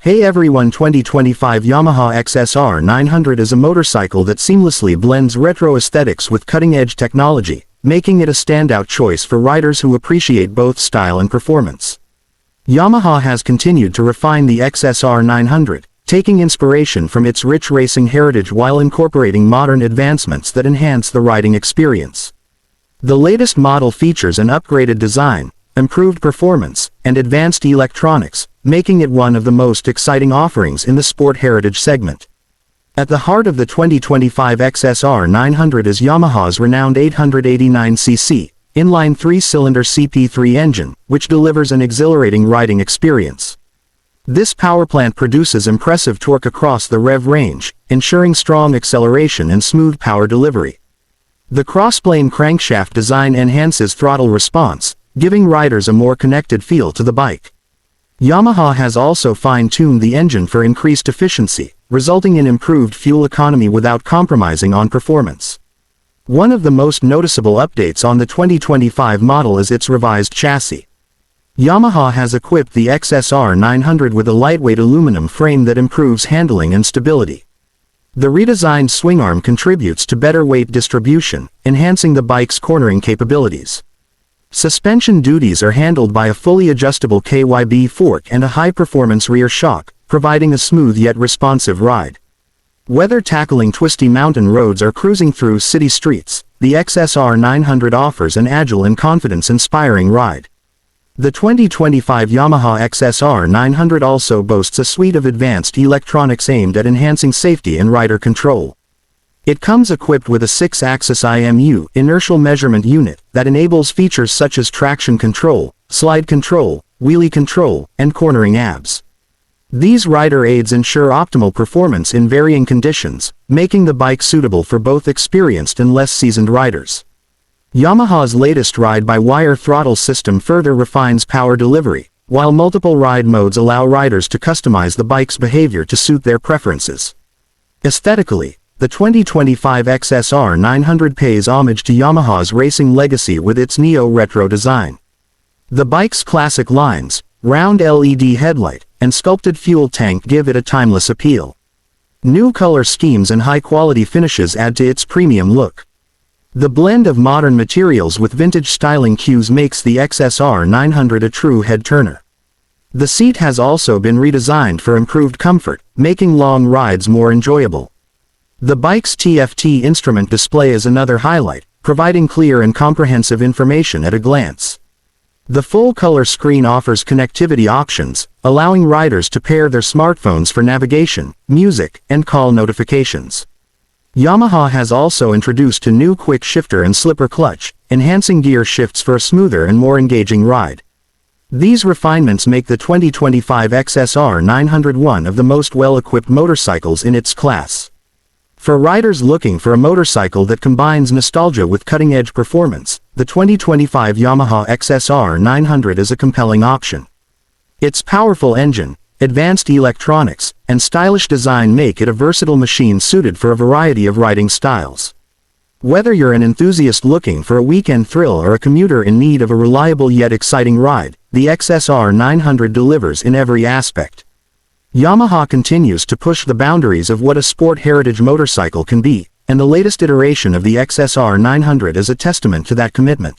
Hey everyone, 2025 Yamaha XSR900 is a motorcycle that seamlessly blends retro aesthetics with cutting-edge technology, making it a standout choice for riders who appreciate both style and performance. Yamaha has continued to refine the XSR900, taking inspiration from its rich racing heritage while incorporating modern advancements that enhance the riding experience. The latest model features an upgraded design, improved performance, and advanced electronics, making it one of the most exciting offerings in the sport heritage segment. At the heart of the 2025 XSR900 is Yamaha's renowned 889cc, inline 3-cylinder CP3 engine, which delivers an exhilarating riding experience. This powerplant produces impressive torque across the rev range, ensuring strong acceleration and smooth power delivery. The crossplane crankshaft design enhances throttle response, giving riders a more connected feel to the bike. Yamaha has also fine-tuned the engine for increased efficiency, resulting in improved fuel economy without compromising on performance. One of the most noticeable updates on the 2025 model is its revised chassis. Yamaha has equipped the XSR900 with a lightweight aluminum frame that improves handling and stability. The redesigned swingarm contributes to better weight distribution, enhancing the bike's cornering capabilities. Suspension duties are handled by a fully adjustable KYB fork and a high-performance rear shock, providing a smooth yet responsive ride. Whether tackling twisty mountain roads or cruising through city streets, the XSR900 offers an agile and confidence-inspiring ride. The 2025 Yamaha XSR900 also boasts a suite of advanced electronics aimed at enhancing safety and rider control. It comes equipped with a 6-axis IMU inertial measurement unit that enables features such as traction control, slide control, wheelie control, and cornering ABS. These rider aids ensure optimal performance in varying conditions, making the bike suitable for both experienced and less seasoned riders. Yamaha's latest ride-by-wire throttle system further refines power delivery, while multiple ride modes allow riders to customize the bike's behavior to suit their preferences. Aesthetically, the 2025 XSR900 pays homage to Yamaha's racing legacy with its neo-retro design. The bike's classic lines, round LED headlight, and sculpted fuel tank give it a timeless appeal. New color schemes and high-quality finishes add to its premium look. The blend of modern materials with vintage styling cues makes the XSR900 a true head-turner. The seat has also been redesigned for improved comfort, making long rides more enjoyable. The bike's TFT instrument display is another highlight, providing clear and comprehensive information at a glance. The full-color screen offers connectivity options, allowing riders to pair their smartphones for navigation, music, and call notifications. Yamaha has also introduced a new quick shifter and slipper clutch, enhancing gear shifts for a smoother and more engaging ride. These refinements make the 2025 XSR900 one of the most well-equipped motorcycles in its class. For riders looking for a motorcycle that combines nostalgia with cutting-edge performance, the 2025 Yamaha XSR900 is a compelling option. Its powerful engine, advanced electronics, and stylish design make it a versatile machine suited for a variety of riding styles. Whether you're an enthusiast looking for a weekend thrill or a commuter in need of a reliable yet exciting ride, the XSR900 delivers in every aspect. Yamaha continues to push the boundaries of what a sport heritage motorcycle can be, and the latest iteration of the XSR900 is a testament to that commitment.